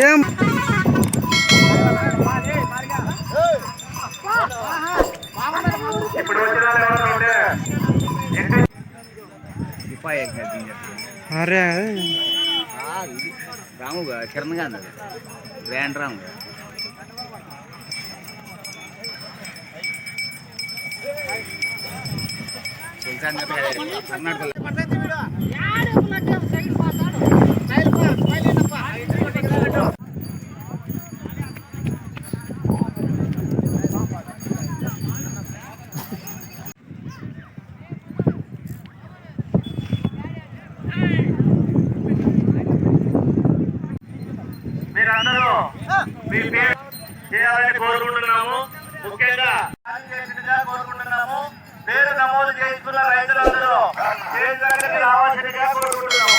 ఏం అరే రాముగా కిరణ్ గాంధీ గ్రాండ్ రాముగా మీరందరూ మీ పేరు చేయాలని కోరుకుంటున్నాము. ముఖ్యంగా కోరుకుంటున్నాము. పేరు నమోదు చేసుకున్న రైతులందరూ స్టేజ్ దగ్గరికి రావాల్సిందిగా కోరుకుంటున్నాము.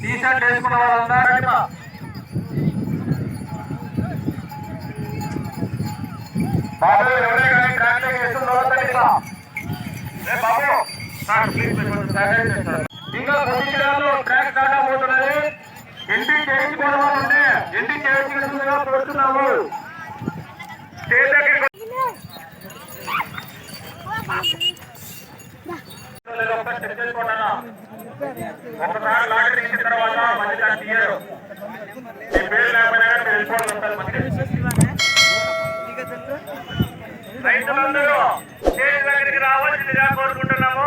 టీషర్ట్ వేసుకున్న వాళ్ళందరూ బాబు ఎవరే కానీ ట్రాక్టర్ వేస్తున్నారు బాబు ఇంకా కొన్ని జిల్లాల్లో ట్రాక్ స్టార్ట్ అవబోతున్నది. ఎంట్రీ చేయించుకోవడం ఉంటే ఎంట్రీ చేయించుకుంటున్నా కోరుతున్నాము. స్టేజ్ దగ్గరికి ఒకసారి లాటరీ తీసిన తర్వాత మళ్ళీ దాన్ని తీయరు. మీ పేరు లేకపోయినా తెలుసుకోవడం వస్తారు. రైతులందరూ స్టేజ్ దగ్గరికి రావాల్సిందిగా కోరుకుంటున్నాము.